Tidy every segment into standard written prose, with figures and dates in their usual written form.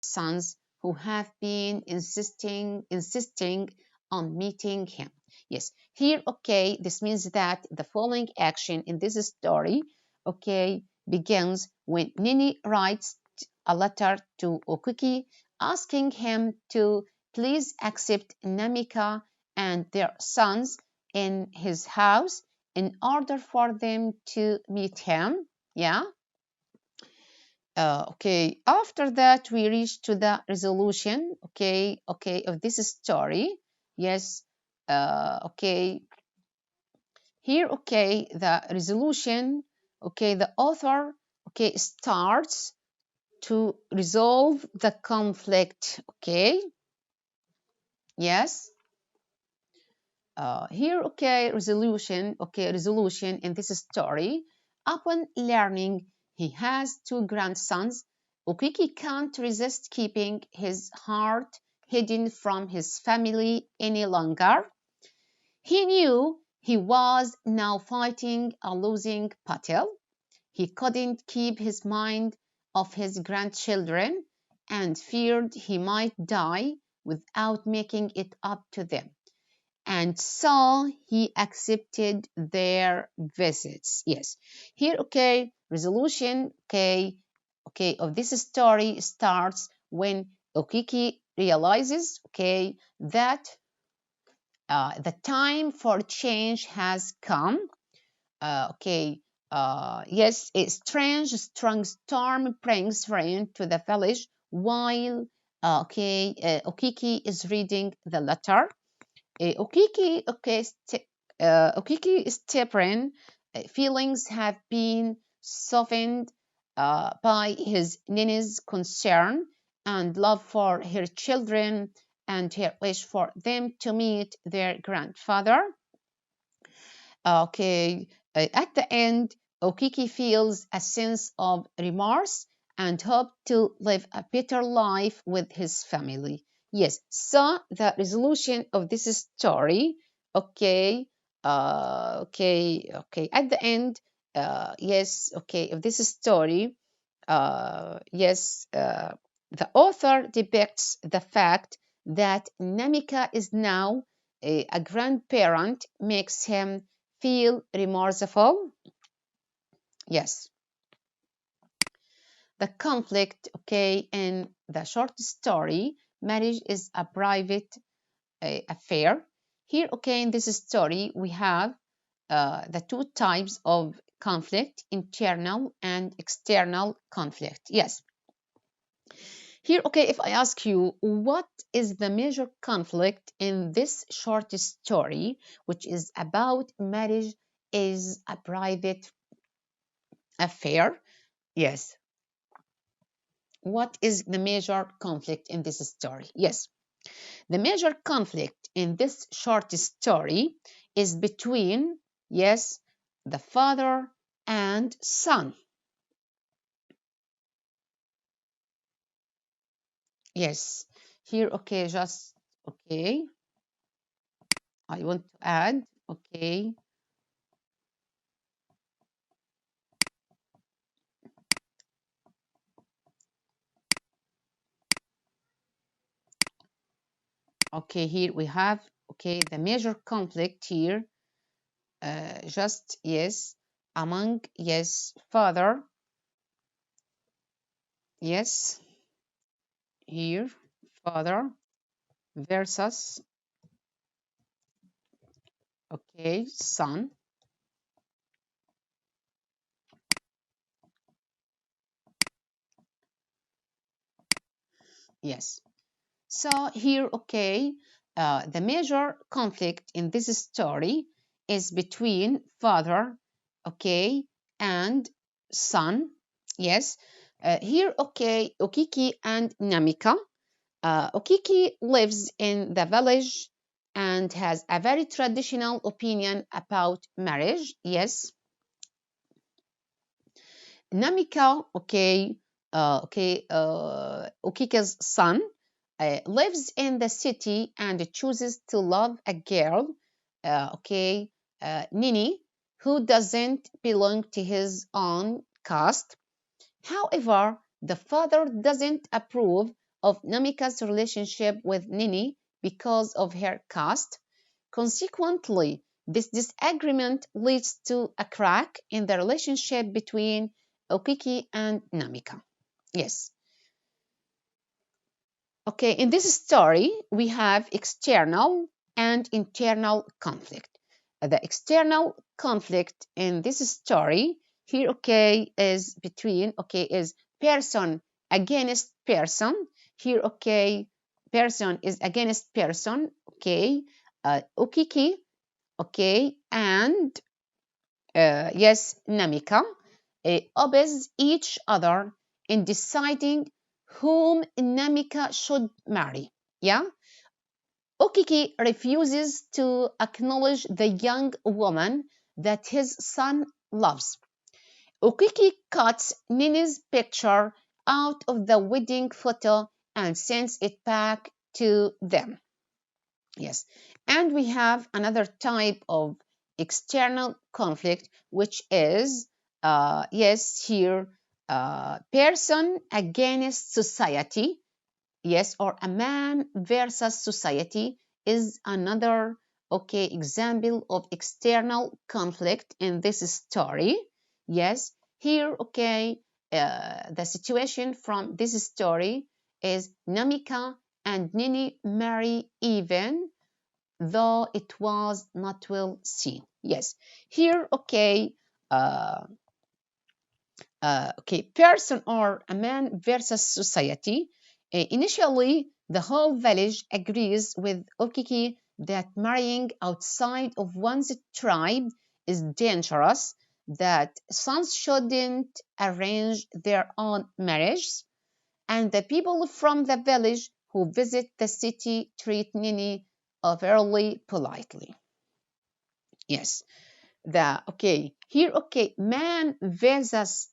sons who have been insisting on meeting him. Yes, here, okay, this means that the following action in this story, okay, begins when Nini writes a letter to Okiki asking him to please accept Namika and their sons in his house in order for them to meet him. Yeah. Okay, after that we reach to the resolution, okay, of this story. Yes, okay, here, okay, the resolution, okay, the author, okay, starts to resolve the conflict, okay. Yes, here, okay, resolution in this story. Upon learning he has two grandsons, Okiki can't resist keeping his heart hidden from his family any longer. He knew he was now fighting a losing battle. He couldn't keep his mind off his grandchildren and feared he might die without making it up to them. And so he accepted their visits. Yes, here, okay, resolution, okay, of this story starts when Okiki realizes, okay, that the time for change has come. Yes, a strong storm brings rain to the village while Okiki is reading the letter. Okiki stubborn feelings have been softened by his Nini's concern and love for her children and her wish for them to meet their grandfather. At the end, Okiki feels a sense of remorse and hope to live a better life with his family. Yes, so the resolution of this story, okay, at the end, yes, okay, of this story, yes, the author depicts the fact that Namika is now a grandparent, makes him feel remorseful. Yes. The conflict, okay, in the short story, marriage is a private affair. Here, okay, in this story, we have the two types of conflict, internal and external conflict. Yes. Here, okay, if I ask you, what is the major conflict in this short story, which is about marriage is a private affair? Yes. What is the major conflict in this story? Yes. The major conflict in this short story is between, yes, the father and son. Yes. Here, okay, just, okay, I want to add, okay, okay, here we have, okay, the major conflict here, just, yes, among, yes, father, yes, here, father versus, okay, son. Yes. So here, okay, the major conflict in this story is between father, okay, and son. Yes. Here, okay, Okiki and Namika. Okiki lives in the village and has a very traditional opinion about marriage. Yes. Namika, okay, Okiki's son lives in the city and chooses to love a girl, Nini, who doesn't belong to his own caste. However, the father doesn't approve of Namika's relationship with Nini because of her caste. Consequently, this disagreement leads to a crack in the relationship between Okiki and Namika. Yes. Okay, in this story, we have external and internal conflict. The external conflict in this story here, okay, is between, okay, is person against person. Here, okay, person is against person, okay, Okiki, okay, and yes, Namika oppose each other in deciding whom Namika should marry. Yeah, Okiki refuses to acknowledge the young woman that his son loves. Okiki cuts Nini's picture out of the wedding photo and sends it back to them. Yes, and we have another type of external conflict, which is, yes, here, person against society. Yes, or a man versus society is another, okay, example of external conflict in this story. Yes, here, okay, the situation from this story is Namika and Nini marry even though it was not well seen. Yes, here, okay, okay, person or a man versus society. Initially, the whole village agrees with Okiki that marrying outside of one's tribe is dangerous, that sons shouldn't arrange their own marriages, and the people from the village who visit the city treat Nini fairly politely. Yes, the okay here, okay, man versus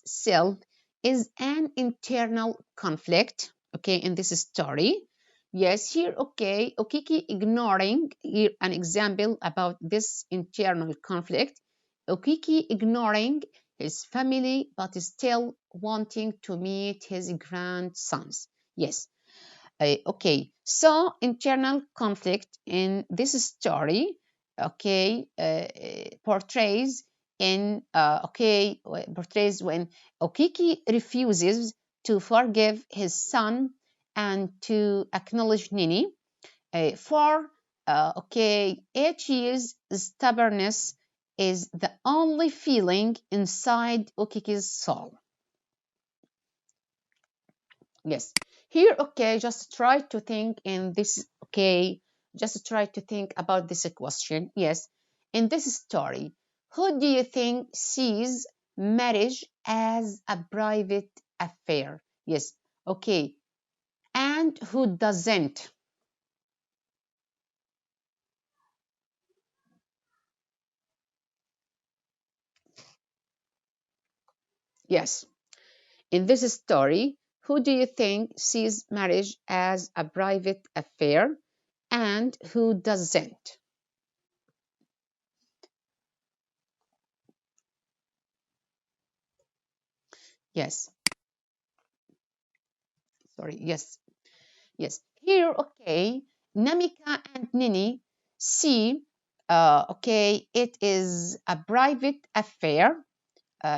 self is an internal conflict, okay, in this story. Yes, here, okay, Okiki ignoring here an example about this internal conflict. Okiki ignoring his family but still wanting to meet his grandsons. Yes, okay, so internal conflict in this story, okay, portrays in portrays when Okiki refuses to forgive his son and to acknowledge Nini for okay, 8 years stubbornness is the only feeling inside Okiki's soul. Yes, here, okay, just try to think in this, okay, just try to think about this question. Yes, in this story, who do you think sees marriage as a private affair? Yes, okay, and who doesn't? Yes, in this story, who do you think sees marriage as a private affair and who doesn't? Yes, sorry, yes. Yes, here, okay, Namika and Nini see, okay, it is a private affair.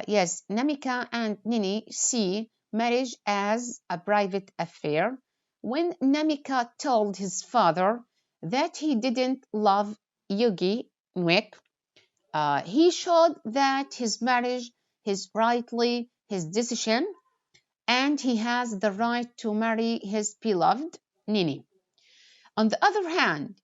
Yes, Namika and Nini see marriage as a private affair. When Namika told his father that he didn't love Yugi Nwek, he showed that his marriage is rightly his decision and he has the right to marry his beloved Nini. On the other hand,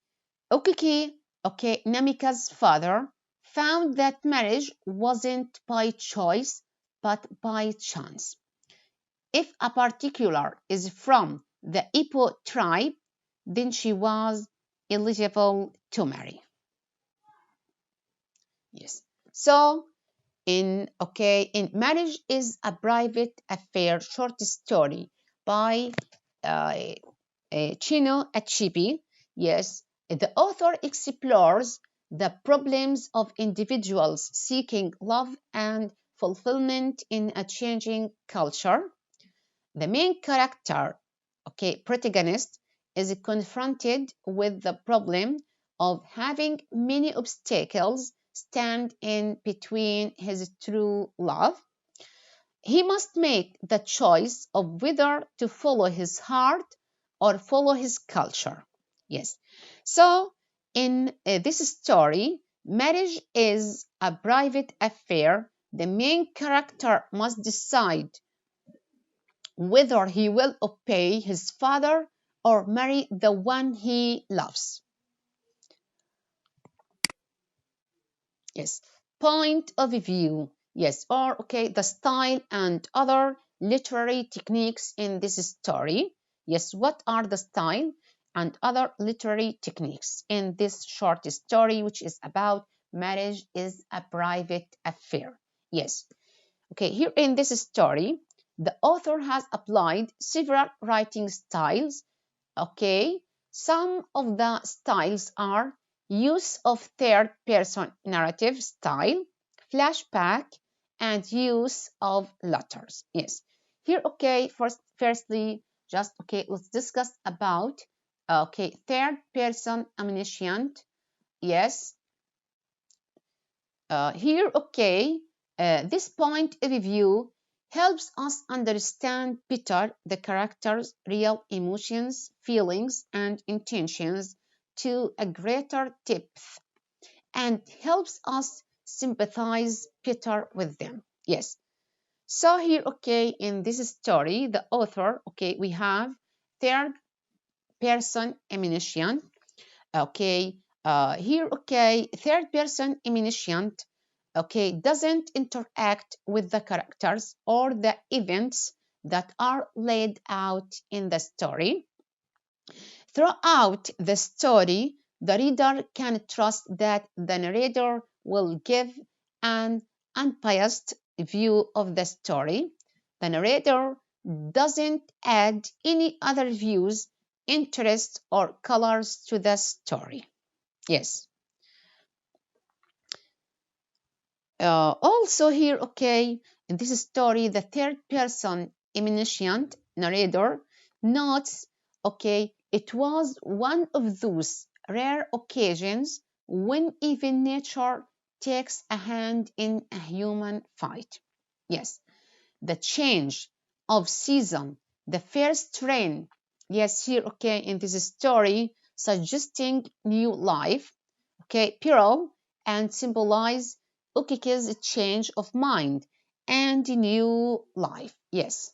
Okiki, okay, Namika's father, found that marriage wasn't by choice but by chance. If a particular is from the Ipo tribe, then she was eligible to marry. Yes. So in marriage is a private affair short story by uh, Chinu Chebe. Yes, the author explores the problems of individuals seeking love and fulfillment in a changing culture. the main character, okay, protagonist, is confronted with the problem of having many obstacles stand in between his true love. He must make the choice of whether to follow his heart or follow his culture. Yes. So, in this story, marriage is a private affair. The main character must decide whether he will obey his father or marry the one he loves. Yes. Point of view. Yes. Or, okay, the style and other literary techniques in this story. Yes. What are the style and other literary techniques in this short story, which is about marriage is a private affair? Yes. Okay. Here in this story, the author has applied several writing styles. Okay. Some of the styles are use of third-person narrative style, flashback, and use of letters. Yes. Here, okay, firstly, just, okay, let's discuss about, okay, third-person omniscient. Yes. Here, okay, this point of view helps us understand better the character's real emotions, feelings, and intentions to a greater depth and helps us sympathize better with them. Yes. So here, okay, in this story, the author, okay, we have third person omniscient. Okay, here, okay, third person omniscient, okay, doesn't interact with the characters or the events that are laid out in the story. Throughout the story, the reader can trust that the narrator will give an unbiased view of the story. The narrator doesn't add any other views, interests, or colors to the story. Yes. Also here, okay, in this story, the third person omniscient narrator notes, okay, it was one of those rare occasions when even nature takes a hand in a human fight. Yes, the change of season, the first rain. Yes, here, okay, in this story, suggesting new life, okay, peril, and symbolize Ukike's change of mind and new life. Yes.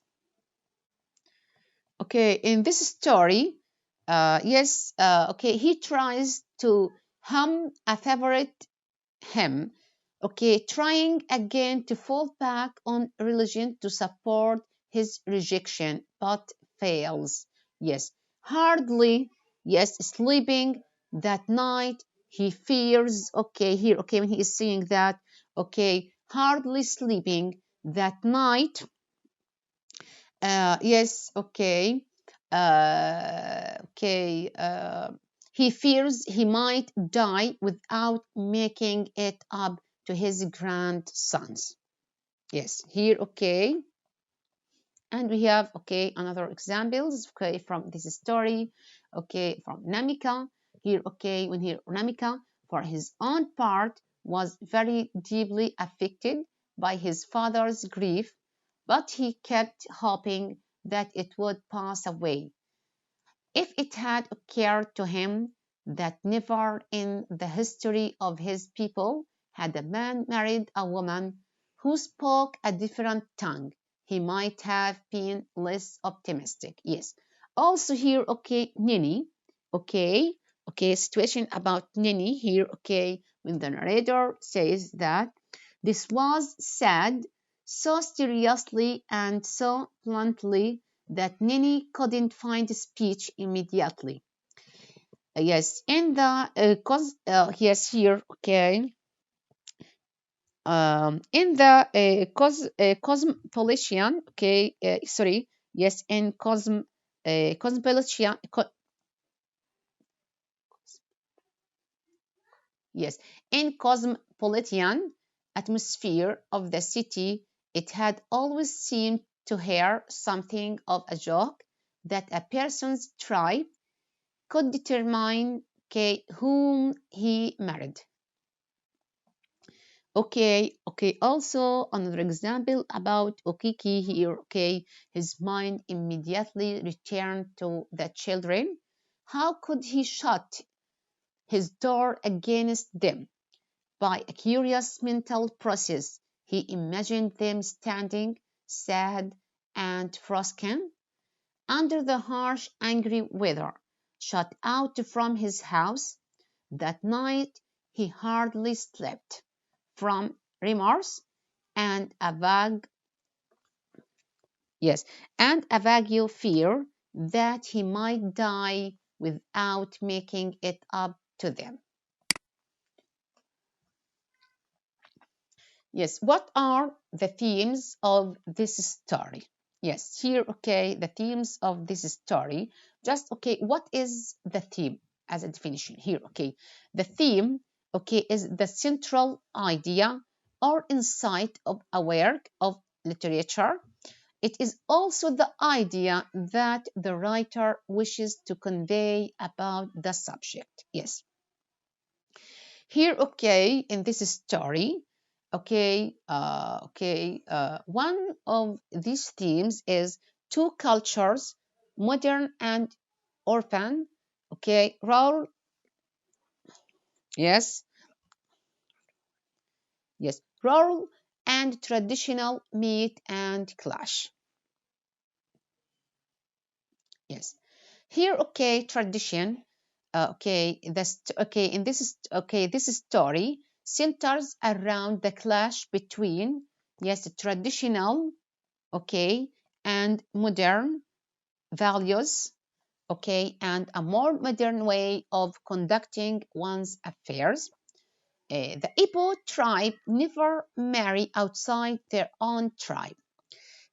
Okay, in this story, yes, okay, he tries to hum a favorite hymn, okay, trying again to fall back on religion to support his rejection, but fails. Yes, hardly, yes, sleeping that night, he fears, okay, here, okay, when he is saying that, okay, hardly sleeping that night, yes, okay. Okay. He fears he might die without making it up to his grandsons. Yes, here, okay. And we have, okay, another examples, okay, from this story, okay, from Namika. Here, okay, when here, Namika, for his own part, was very deeply affected by his father's grief, but he kept hoping that it would pass away. If it had occurred to him that never in the history of his people had a man married a woman who spoke a different tongue, he might have been less optimistic. Yes. Also here, okay, Nini, okay, okay, situation about Nini here, okay, when the narrator says that this was said so seriously and so bluntly that Nini couldn't find speech immediately. Yes, in the yes here, okay, in the cosmopolitan, okay, sorry, yes, in cosmopolitan, yes, in cosmopolitan atmosphere of the city, it had always seemed to hear something of a joke that a person's tribe could determine, okay, whom he married. Okay, also another example about Okiki here, okay, his mind immediately returned to the children. How could he shut his door against them? By a curious mental process, he imagined them standing, sad and frozen, under the harsh, angry weather, shut out from his house. That night he hardly slept, from remorse and a vague and a vague fear that he might die without making it up to them. Yes, what are the themes of this story? Yes, here, okay, the themes of this story. Just, okay, what is the theme as a definition here? Okay, the theme, okay, is the central idea or insight of a work of literature. It is also the idea that the writer wishes to convey about the subject. Yes. Here, okay, in this story, one of these themes is two cultures, modern and orphan, okay, rural, yes, rural and traditional meet and clash. Yes, here, okay, tradition, this story centers around the clash between, yes, traditional, okay, and modern values, okay, and a more modern way of conducting one's affairs. The Igbo tribe never marry outside their own tribe.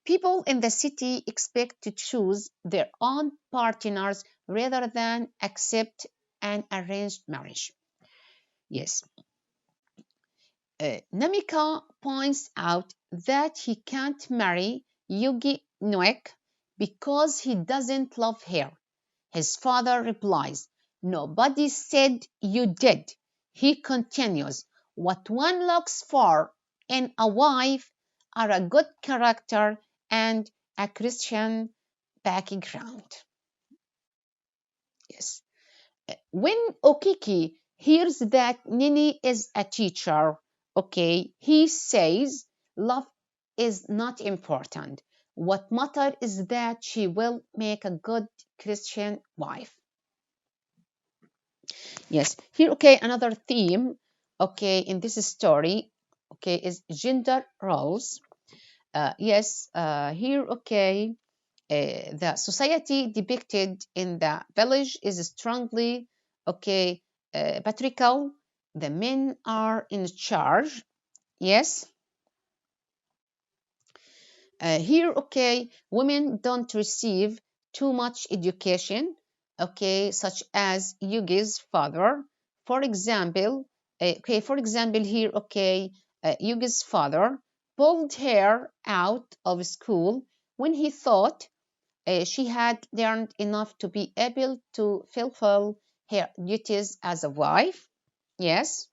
People in the city expect to choose their own partners rather than accept an arranged marriage. Yes. Namika points out that he can't marry Yugi Noek because he doesn't love her. His father replies, "Nobody said you did." He continues, "What one looks for in a wife are a good character and a Christian background." Yes. When Okiki hears that Nini is a teacher, okay, he says love is not important. What matters is that she will make a good Christian wife. Yes, here, okay, another theme, okay, in this story, okay, is gender roles. Here, okay, the society depicted in the village is strongly, okay, patriarchal. The men are in charge. Yes. Here, okay, women don't receive too much education, okay, such as Yugi's father. For example, here, okay, Yugi's father pulled her out of school when he thought she had learned enough to be able to fulfill her duties as a wife. Yes.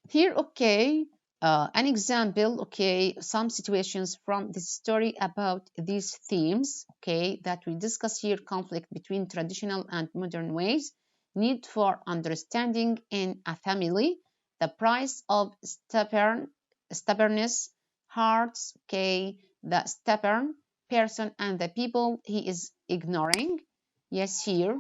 Here, okay, an example, okay, some situations from this story about these themes, okay, that we discuss here: conflict between traditional and modern ways, need for understanding in a family, the price of stubbornness, hearts, okay, the stubborn person and the people he is ignoring. Yes, here,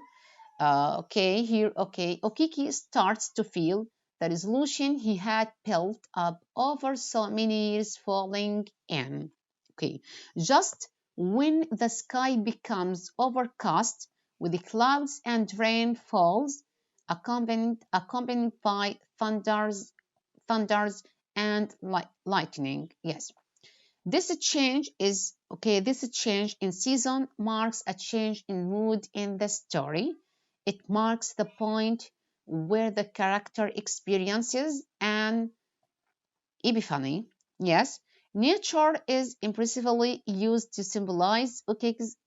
Okiki starts to feel the resolution he had built up over so many years falling in. Okay, just when the sky becomes overcast with the clouds and rain falls, accompanied by thunders and lightning. Yes, this change in season marks a change in mood in the story. It marks the point where the character experiences an epiphany. Yes, Nature is impressively used to symbolize Okiki's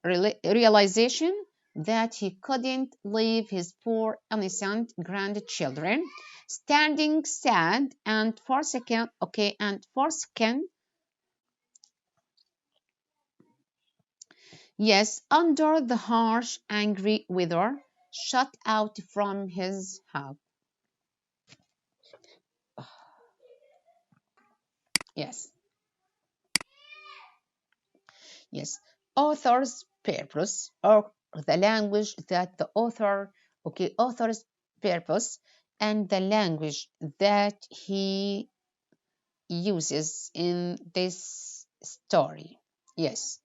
realization that he couldn't leave his poor innocent grandchildren standing sad and forsaken, yes, under the harsh, angry weather, shut out from his house. Yes, yes. Author's purpose, or the language that the author's purpose and the language that he uses in this story. Yes.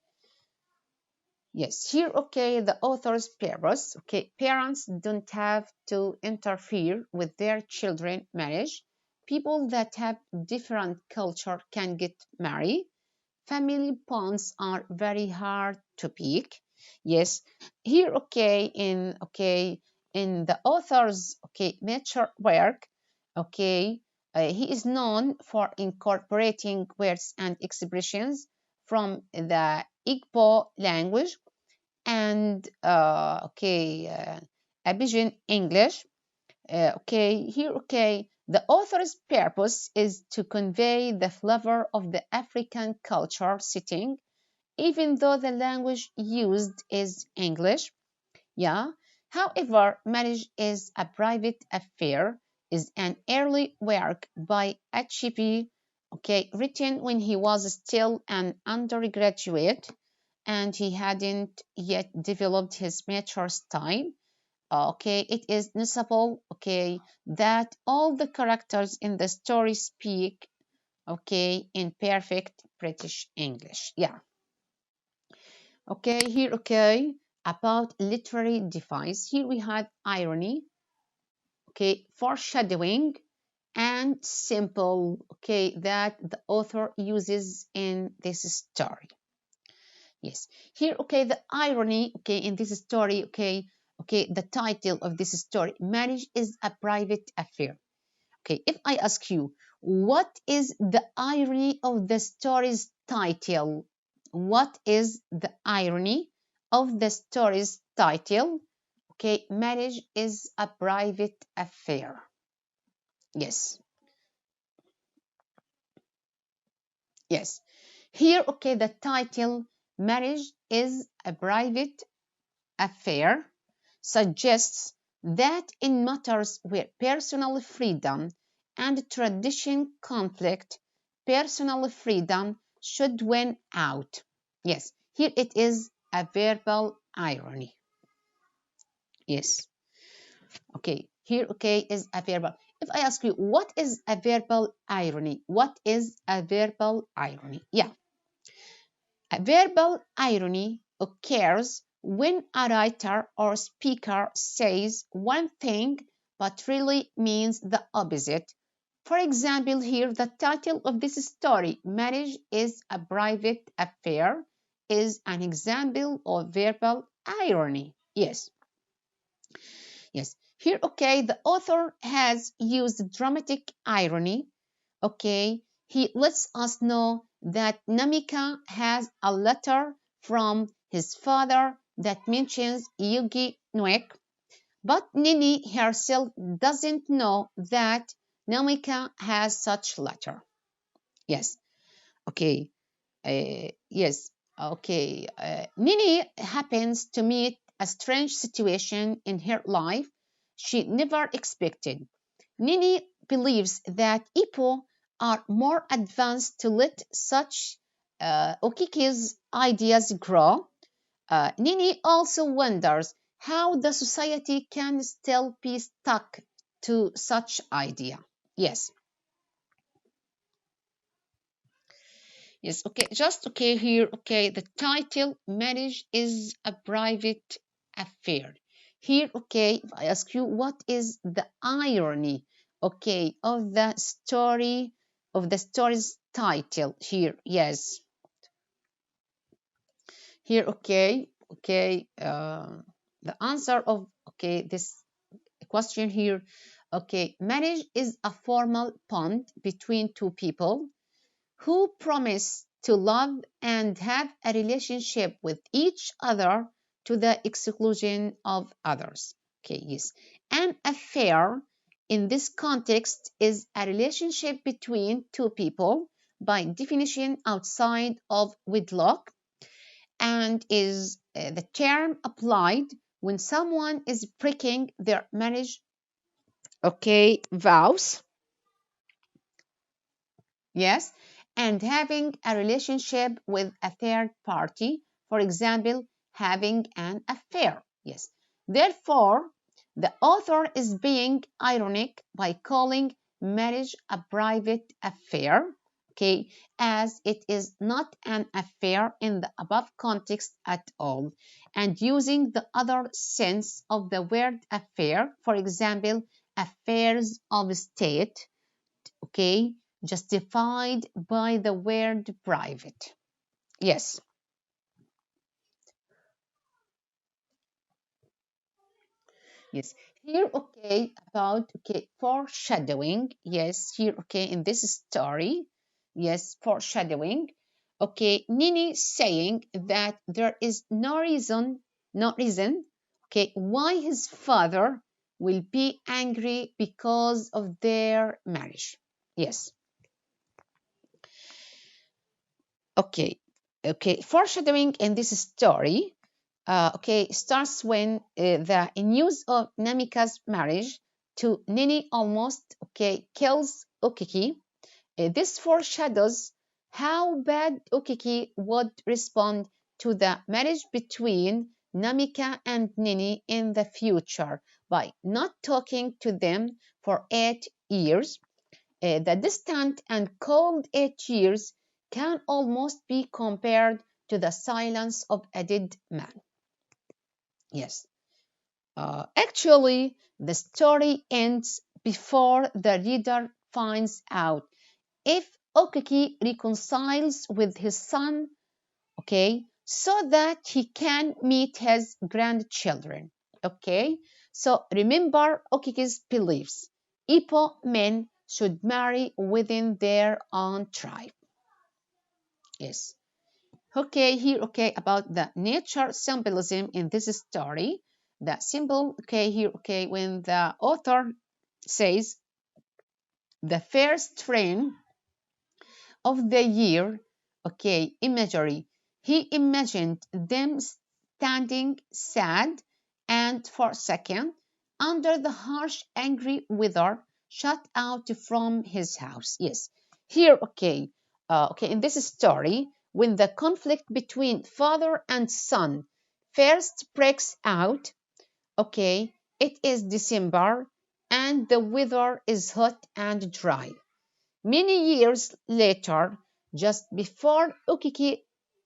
Yes, here, the author's purpose, parents don't have to interfere with their children's marriage. People that have different culture can get married. Family bonds are very hard to pick. Yes, here, in the author's, mature work, he is known for incorporating words and expressions from the Igbo language and Abidjan English. The author's purpose is to convey the flavor of the African culture setting, even though the language used is English. Yeah. However, marriage is a private affair is an early work by Chebe, written when he was still an undergraduate and he hadn't yet developed his mature style. It is noticeable, that all the characters in the story speak, in perfect British English. Yeah. Here, about literary device. Here we have irony, foreshadowing, and simple, that the author uses in this story. Yes. Here, the irony, in this story, the title of this story, marriage is a private affair. If I ask you, what is the irony of the story's title? What is the irony of the story's title? Marriage is a private affair. Yes. Yes. Here, the title, marriage is a private affair, suggests that in matters where personal freedom and tradition conflict, personal freedom should win out. Yes, here it is a verbal irony. Yes. Here, is a verbal. If I ask you, what is a verbal irony? What is a verbal irony? Yeah. A verbal irony occurs when a writer or speaker says one thing but really means the opposite. For example, here the title of this story, Marriage is a Private Affair, is an example of verbal irony. Yes. Yes. Here, the author has used dramatic irony. He lets us know that Namika has a letter from his father that mentions Yugi Nwek, but Nini herself doesn't know that Namika has such letter. Yes. Yes. Nini happens to meet a strange situation in her life she never expected. Nini believes that Ipo are more advanced to let such Okiki's ideas grow. Nini also wonders how the society can still be stuck to such idea. Yes. Yes, just here, the title, marriage is a private affair. Here, if I ask you, what is the irony, of the story, of the story's title here? Yes. Here, the answer of, this question here, Okay, marriage is a formal bond between two people who promise to love and have a relationship with each other to the exclusion of others. Okay, yes. An affair in this context is a relationship between two people by definition outside of wedlock and is the term applied when someone is breaking their marriage, okay, vows, yes, and having a relationship with a third party, for example, having an affair, yes. Therefore, the author is being ironic by calling marriage a private affair, okay, as it is not an affair in the above context at all, and using the other sense of the word affair, for example, affairs of state, okay, justified by the word private. Yes. Yes. Here, okay, about, okay, foreshadowing. Yes, here, okay, in this story. Yes, foreshadowing. Okay, Nini saying that there is no reason, okay, why his father will be angry because of their marriage. Yes. Okay, okay. Foreshadowing in this story, okay, starts when the news of Namika's marriage to Nini almost, okay, kills Okiki. This foreshadows how bad Okiki would respond to the marriage between Namika and Nini in the future by not talking to them for 8 years. The distant and cold 8 years can almost be compared to the silence of a dead man. Yes. Actually, the story ends before the reader finds out if Okiki reconciles with his son, okay, so that he can meet his grandchildren. Okay, so remember Okiki's beliefs. Ipo men should marry within their own tribe. Yes. Okay, here, okay, about the nature symbolism in this story. The symbol, okay, here, okay, when the author says the first rain of the year, okay, imagery, he imagined them standing sad and for a second under the harsh, angry weather shut out from his house. Yes, here, okay, okay, in this story, when the conflict between father and son first breaks out, okay, it is December and the weather is hot and dry. Many years later, just before Ukiki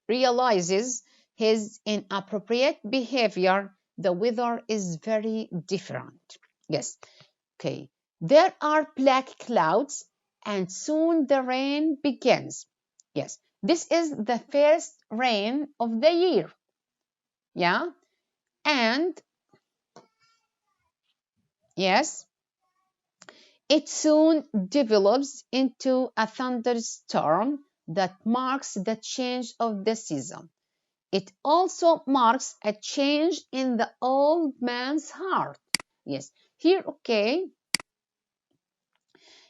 realizes his inappropriate behavior, the weather is very different. Yes, okay. There are black clouds, and soon the rain begins. Yes, this is the first rain of the year. Yeah, and yes, it soon develops into a thunderstorm that marks the change of the season. It also marks a change in the old man's heart. Yes, here, okay.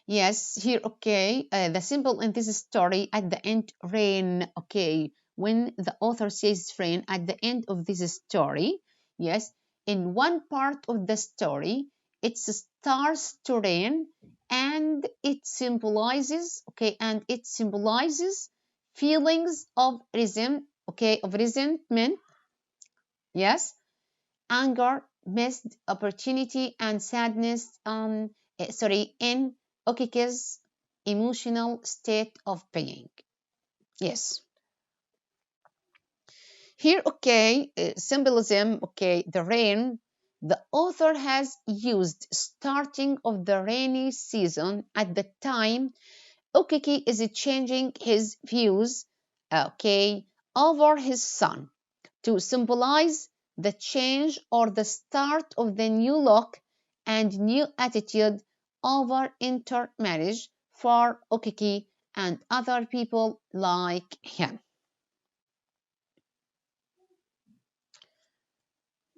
Yes, here, okay. The symbol in this story at the end, rain, okay. When the author says rain at the end of this story, yes, in one part of the story, it starts to rain and it symbolizes, okay, and it symbolizes feelings of resentment, yes, anger, missed opportunity, and sadness in Okiki's emotional state of being. Yes. Here, okay, symbolism, okay, the rain, the author has used starting of the rainy season at the time Okiki is changing his views, okay, over his son to symbolize the change or the start of the new look and new attitude over intermarriage for Okiki and other people like him.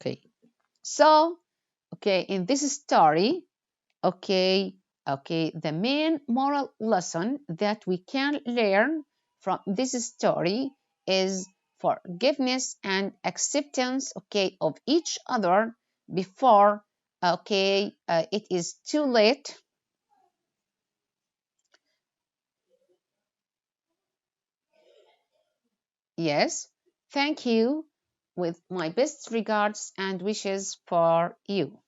Okay, so in this story, the main moral lesson that we can learn from this story is forgiveness and acceptance, of each other before, it is too late. Yes, thank you. With my best regards and wishes for you.